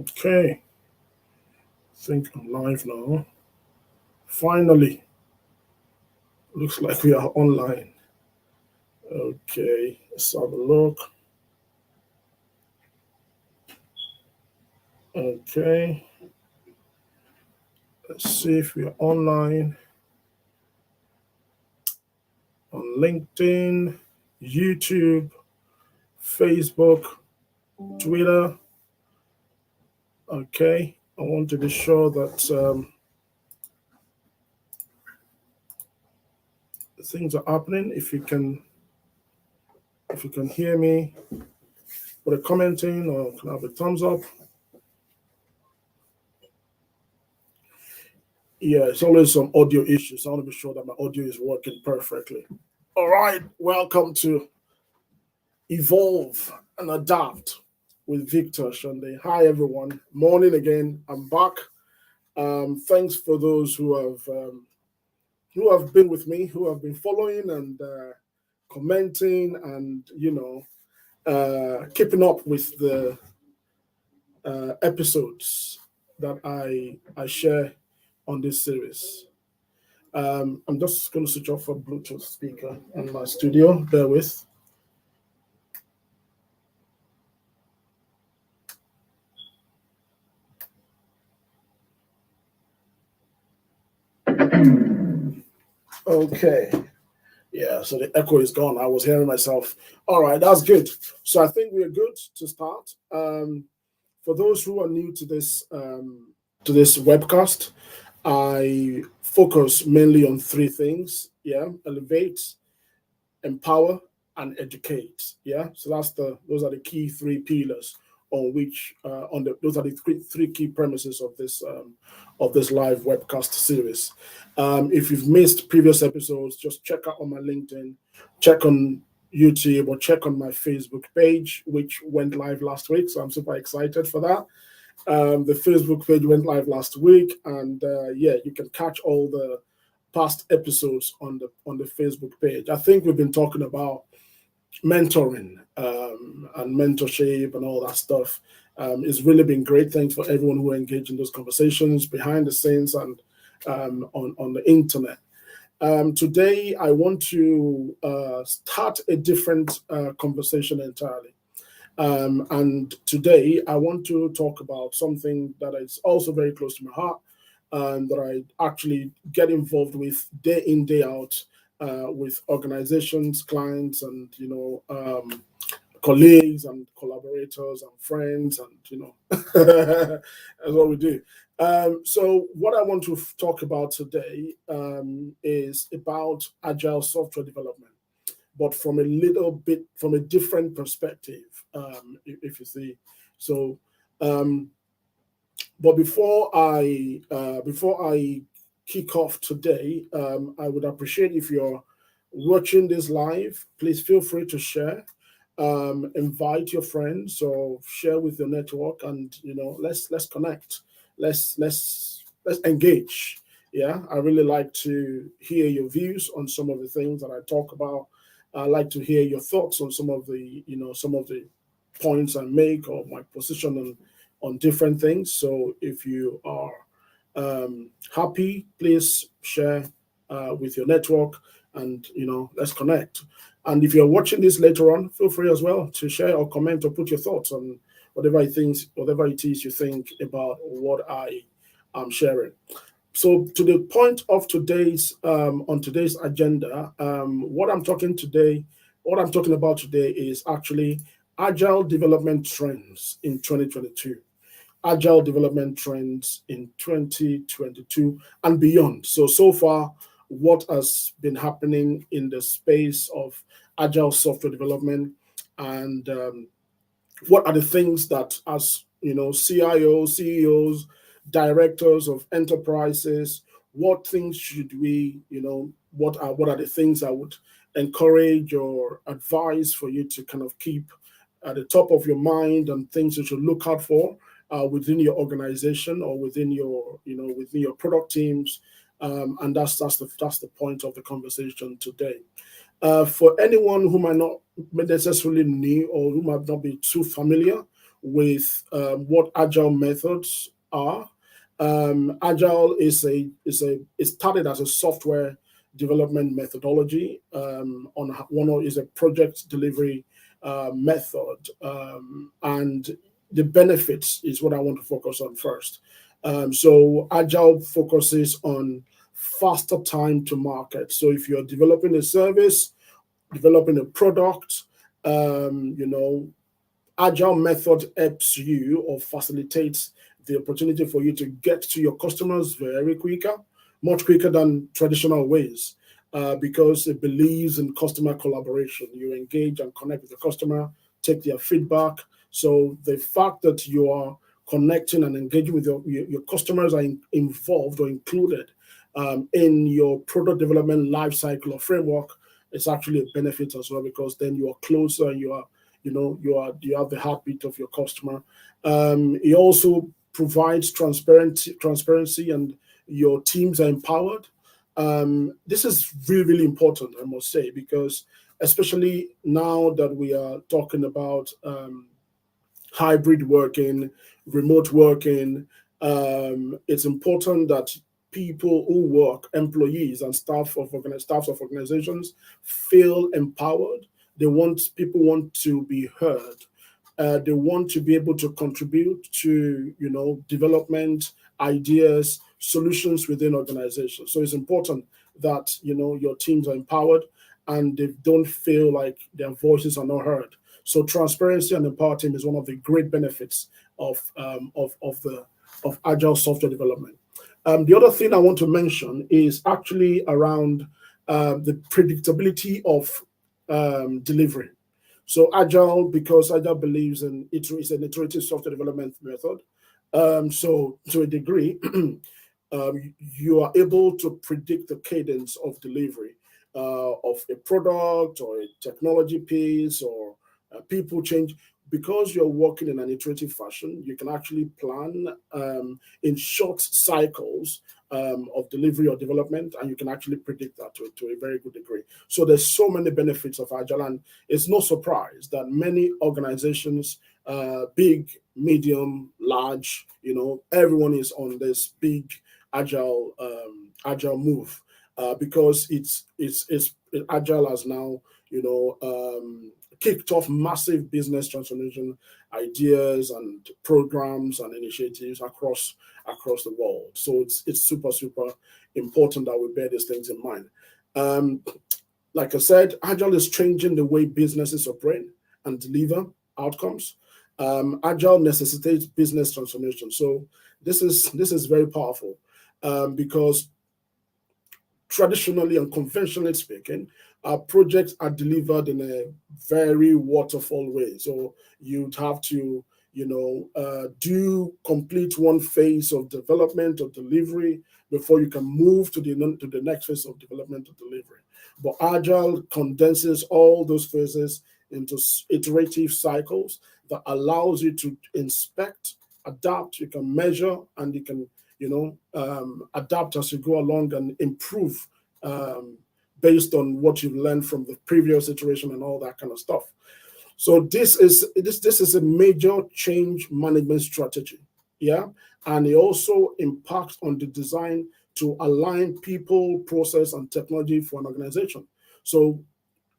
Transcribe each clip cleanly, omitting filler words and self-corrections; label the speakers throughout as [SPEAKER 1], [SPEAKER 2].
[SPEAKER 1] Okay, I think I'm live now. Finally, looks like we are online. Okay, let's have a look. Okay, let's see if we are online on LinkedIn, YouTube, Facebook, Twitter. Okay, I want to be sure that things are happening. If you can hear me, put a comment in or can have a thumbs up. Yeah, it's always some audio issues. I want to be sure that my audio is working perfectly. All right, welcome to Evolve and Adapt with Victor Sonde. Hi, everyone. Morning again. I'm back. Thanks for those who have been with me, who have been following and commenting, and keeping up with the episodes that I share on this series. I'm just going to switch off a Bluetooth speaker in my studio. Bear with. Okay. Yeah, so the echo is gone. I was hearing myself. All right, that's good. So I think we're good to start. For those who are new to this webcast, I focus mainly on three things. Yeah, elevate, empower, and educate. Yeah, so those are the key three pillars on which on the those are the three key premises of this live webcast series. If you've missed previous episodes, just check out on my LinkedIn, check on YouTube, or check on my Facebook page, which went live last week. So I'm super excited for that. The Facebook page went live last week, and yeah, you can catch all the past episodes on the Facebook page. I think we've been talking about mentoring and mentorship and all that stuff. It's really been great. Thanks for everyone who engaged in those conversations behind the scenes and on the internet. Today, I want to start a different conversation entirely. And today, I want to talk about something that is also very close to my heart and that I actually get involved with day in, day out with organizations, clients, and colleagues and collaborators and friends, and that's what we do. So, what I want to talk about today is about agile software development, but from a different perspective, if you see. So, um, but before I kick off today, I would appreciate if you're watching this live. Please feel free to share, invite your friends, or share with your network, and let's connect. Let's engage. Yeah, I really like to hear your views on some of the things that I talk about. I like to hear your thoughts on some of the points I make or my position on different things. So if you are happy, please share with your network, and let's connect. And if you're watching this later on, feel free as well to share or comment or put your thoughts on whatever it is you think about what I am sharing. So to the point of today's on today's agenda, what I'm talking about today is actually agile development trends in 2022, agile development trends in 2022 and beyond. So far, what has been happening in the space of agile software development, and what are the things that, as CIOs, CEOs, directors of enterprises, what things should we, what are the things I would encourage or advise for you to kind of keep at the top of your mind, and things you should look out for within your organization or within your product teams. And that's the point of the conversation today. For anyone who might not necessarily know or who might not be too familiar with what agile methods are. Agile it started as a software development methodology. Is a project delivery method, and the benefits is what I want to focus on first. So agile focuses on faster time to market. So if you're developing a service, developing a product, you know, agile method helps you or facilitates the opportunity for you to get to your customers very quicker, much quicker than traditional ways, because it believes in customer collaboration. You engage and connect with the customer, take their feedback. So the fact that you are connecting and engaging with your customers are involved or included in your product development life cycle or framework, it's actually a benefit as well, because then you are closer and you have the heartbeat of your customer. It also provides transparency, and your teams are empowered. This is really, really important, I must say, because especially now that we are talking about hybrid working, remote working, it's important that people who work, employees and staffs of organizations, feel empowered. People want to be heard. They want to be able to contribute to development, ideas, solutions within organizations. So it's important that your teams are empowered and they don't feel like their voices are not heard. So transparency and empowered team is one of the great benefits of agile software development. The other thing I want to mention is actually around the predictability of delivery. So because Agile believes in it's an iterative software development method. So to a degree, you are able to predict the cadence of delivery of a product or a technology piece or people change. Because you're working in an iterative fashion, you can actually plan in short cycles of delivery or development, and you can actually predict that to a very good degree. So there's so many benefits of Agile, and it's no surprise that many organizations, big, medium, large, everyone is on this big Agile move because it's Agile has now kicked off massive business transformation ideas and programs and initiatives across the world. So it's super, super important that we bear these things in mind. Like I said, Agile is changing the way businesses operate and deliver outcomes. Agile necessitates business transformation. So this is very powerful because traditionally and conventionally speaking, projects are delivered in a very waterfall way. So you'd have to, do complete one phase of development or delivery before you can move to the next phase of development or delivery. But Agile condenses all those phases into iterative cycles that allows you to inspect, adapt, you can measure, and you can adapt as you go along and improve based on what you've learned from the previous iteration and all that kind of stuff. So this is a major change management strategy, yeah, and it also impacts on the design to align people, process, and technology for an organization. So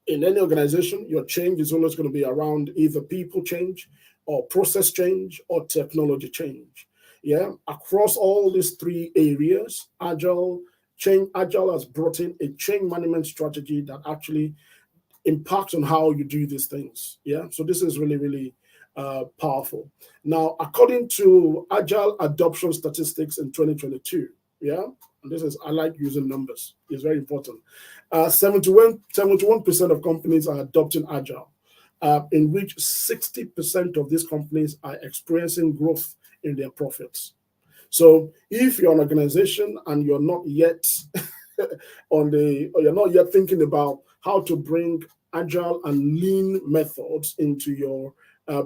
[SPEAKER 1] in any organization, your change is always going to be around either people change or process change or technology change. Yeah, across all these three areas, Agile has brought in a change management strategy that actually impacts on how you do these things. Yeah, so this is really, really powerful. Now, according to Agile adoption statistics in 2022, yeah, and I like using numbers, it's very important. 71% of companies are adopting Agile, in which 60% of these companies are experiencing growth in their profits. So if you're an organization and you're not yet you're not yet thinking about how to bring agile and lean methods into your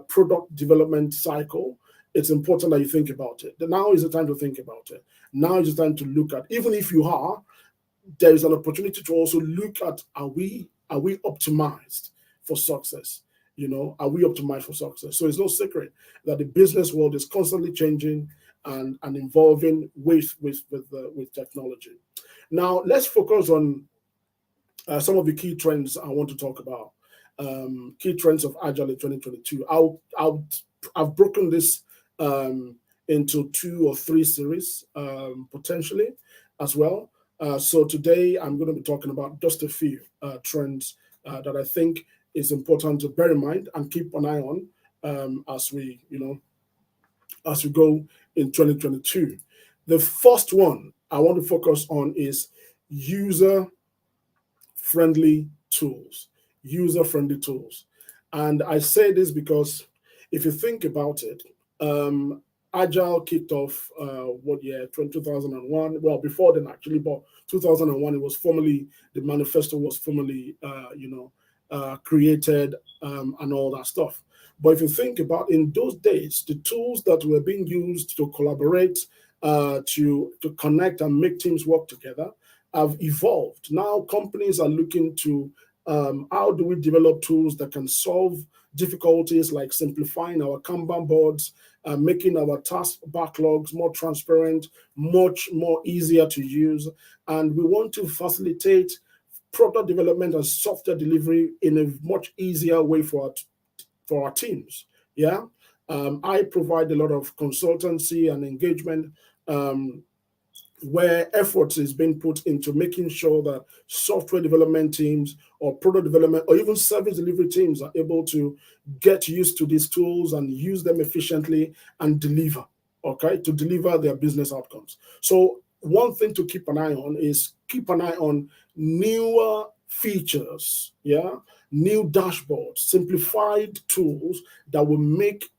[SPEAKER 1] product development cycle, it's important that you think about it. Now is the time to think about it. Now is the time to look at, even if you are, there is an opportunity to also look at, are we optimized for success? Are we optimized for success? So it's no secret that the business world is constantly changing and evolving with technology. Now let's focus on some of the key trends I want to talk about. Key trends of Agile in 2022. I've broken this into 2 or 3 series potentially as well. So today I'm going to be talking about just a few trends that I think is important to bear in mind and keep an eye on as we go in 2022. The first one I want to focus on is user friendly tools, user friendly tools. And I say this because if you think about it, Agile kicked off what year? 2001. Well, before then actually, but 2001 it was formally, the manifesto was formally created and all that stuff. But if you think about in those days, the tools that were being used to collaborate, to connect and make teams work together have evolved. Now companies are looking to how do we develop tools that can solve difficulties like simplifying our Kanban boards, making our task backlogs more transparent, much more easier to use. And we want to facilitate product development and software delivery in a much easier way for our teams. Yeah. I provide a lot of consultancy and engagement where effort is being put into making sure that software development teams or product development or even service delivery teams are able to get used to these tools and use them efficiently and deliver, okay, to deliver their business outcomes. So one thing to keep an eye on is keep an eye on newer features, yeah, new dashboards, simplified tools that will make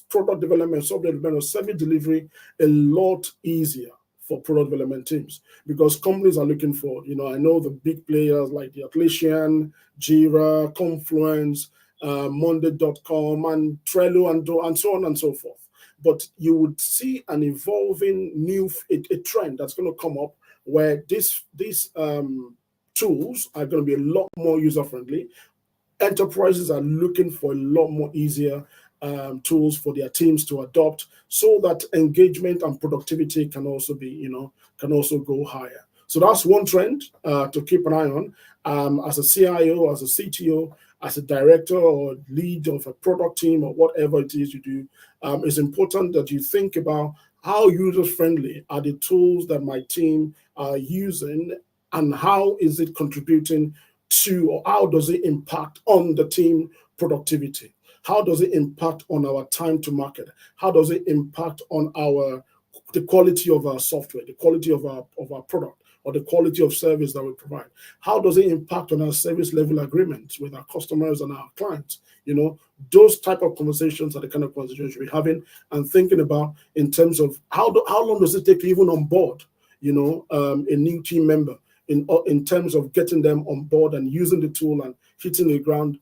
[SPEAKER 1] product development, software development, or service delivery a lot easier for product development teams, because companies are looking for, I know the big players like the Atlassian, Jira, Confluence, Monday.com, and Trello, and so on and so forth. But you would see an evolving a trend that's going to come up where these tools are going to be a lot more user-friendly. Enterprises are looking for a lot more easier tools for their teams to adopt, so that engagement and productivity can also go higher. So that's one trend to keep an eye on. As a CIO, as a CTO, as a director or lead of a product team or whatever it is you do, it's important that you think about how user-friendly are the tools that my team are using, and how is it contributing to, or how does it impact on the team productivity? How does it impact on our time to market? How does it impact on the quality of our software, the quality of our product, or the quality of service that we provide? How does it impact on our service level agreements with our customers and our clients? Those type of conversations are the kind of conversations we're having and thinking about in terms of how long does it take to even onboard, a new team member, in terms of getting them on board and using the tool and hitting the ground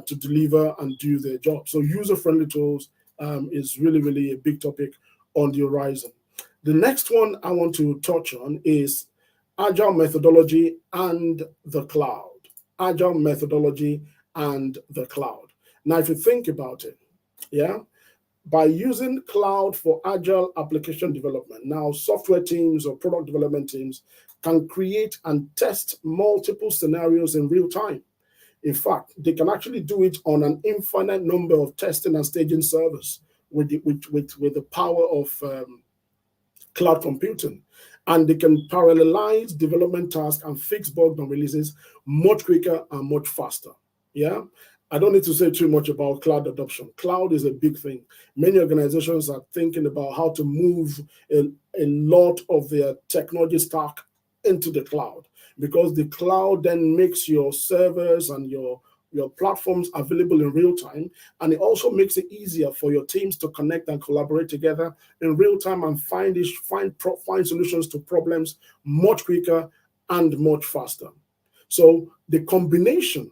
[SPEAKER 1] to deliver and do their job. So user-friendly tools is really, really a big topic on the horizon. The next one I want to touch on is Agile methodology and the cloud. Agile methodology and the cloud. Now, if you think about it, yeah, by using cloud for agile application development, now software teams or product development teams can create and test multiple scenarios in real time. In fact, they can actually do it on an infinite number of testing and staging servers with the power of cloud computing. And they can parallelize development tasks and fix bugs and releases much quicker and much faster. Yeah. I don't need to say too much about cloud adoption. Cloud is a big thing. Many organizations are thinking about how to move a lot of their technology stack into the cloud, because the cloud then makes your servers and your platforms available in real time. And it also makes it easier for your teams to connect and collaborate together in real time and find solutions to problems much quicker and much faster. So the combination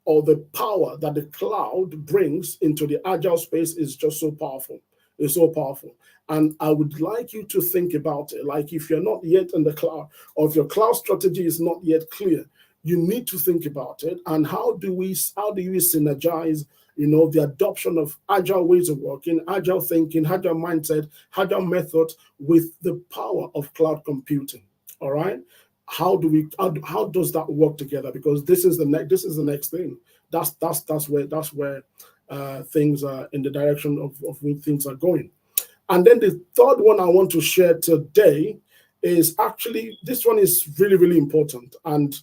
[SPEAKER 1] or the power that the cloud brings into the agile space is just so powerful. It's so powerful. And I would like you to think about it. Like, if you're not yet in the cloud, or if your cloud strategy is not yet clear, you need to think about it. And how do you synergize the adoption of agile ways of working, agile thinking, agile mindset, agile method with the power of cloud computing. All right. How does that work together? Because this is the next thing. That's where things are in the direction of where things are going. And then the third one I want to share today is actually, this one is really, really important. And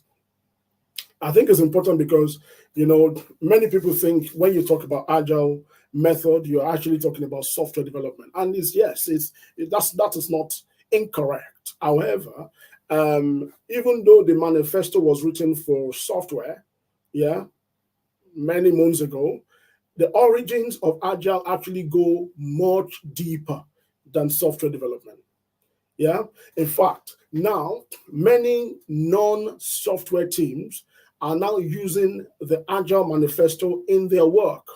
[SPEAKER 1] I think it's important because, many people think when you talk about agile method, you're actually talking about software development. And that is not incorrect. However, even though the manifesto was written for software, yeah, many moons ago, the origins of agile actually go much deeper than software development. Yeah. In fact, now many non-software teams are now using the Agile Manifesto in their work.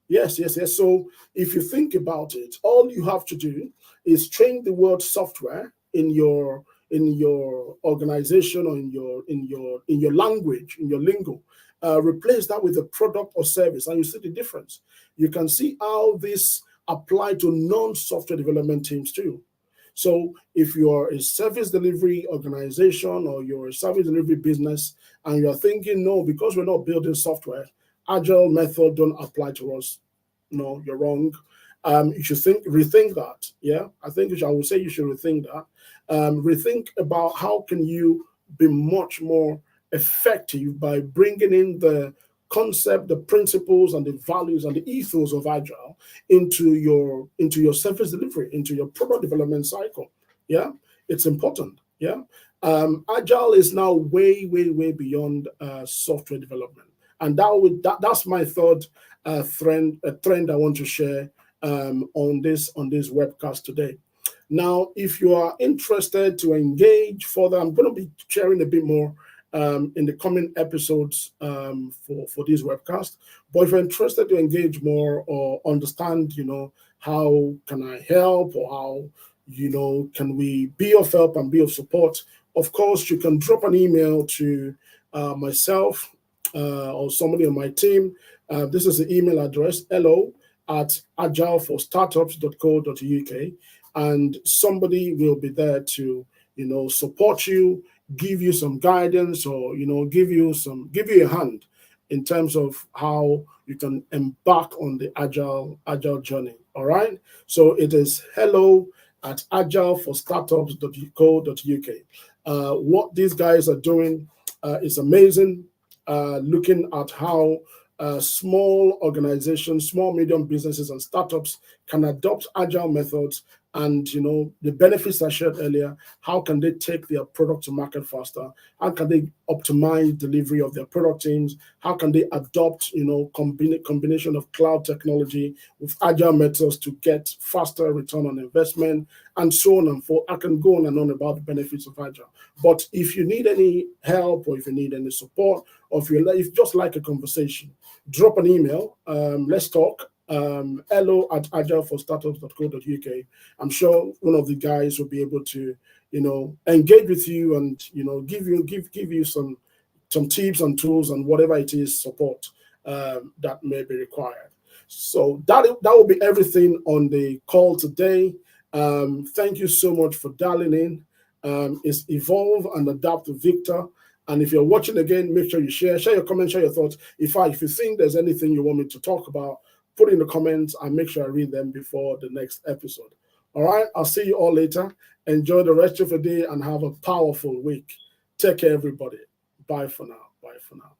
[SPEAKER 1] Yes, yes, yes. So if you think about it, all you have to do is train the word software in your organization or in your language, in your lingo. Replace that with a product or service, and you see the difference. You can see how this apply to non-software development teams too. So if you're a service delivery organization or you're a service delivery business and you're thinking, no, because we're not building software, agile method don't apply to us. No, you're wrong. You should rethink that. Yeah, I would say you should rethink that. Rethink about how can you be much more effective by bringing in the concept, the principles, and the values and the ethos of agile into your service delivery, into your product development cycle. Yeah, it's important. Yeah, agile is now way, way, way beyond software development, and that's my third trend I want to share on this webcast today. Now, if you are interested to engage further, I'm going to be sharing a bit more in the coming episodes for this webcast. But if you're interested to engage more or understand, how can I help, or how, can we be of help and be of support, of course, you can drop an email to myself or somebody on my team. This is the email address, hello@agileforstartups.co.uk, and somebody will be there to, support you, give you some guidance, or give you a hand in terms of how you can embark on the agile journey. All right. So it is hello@agileforstartups.co.uk. What these guys are doing is amazing. Looking at how small organizations, small, medium businesses, and startups can adopt agile methods, and the benefits I shared earlier. How can they take their product to market faster? How can they optimize delivery of their product teams? How can they adopt combination of cloud technology with agile methods to get faster return on investment, and so on and forth. I can go on and on about the benefits of agile. But if you need any help, or if you need any support, or if you just like a conversation, drop an email. Let's talk. hello@agileforstartups.co.uk. I'm sure one of the guys will be able to, engage with you and, give you some tips and tools and whatever it is, support that may be required. So that will be everything on the call today. Thank you so much for dialing in. It's Evolve and Adapt to Victor. And if you're watching again, make sure you share your comments, share your thoughts. If you think there's anything you want me to talk about, put in the comments and make sure I read them before the next episode. All right, I'll see you all later. Enjoy the rest of the day and have a powerful week. Take care, everybody. Bye for now. Bye for now.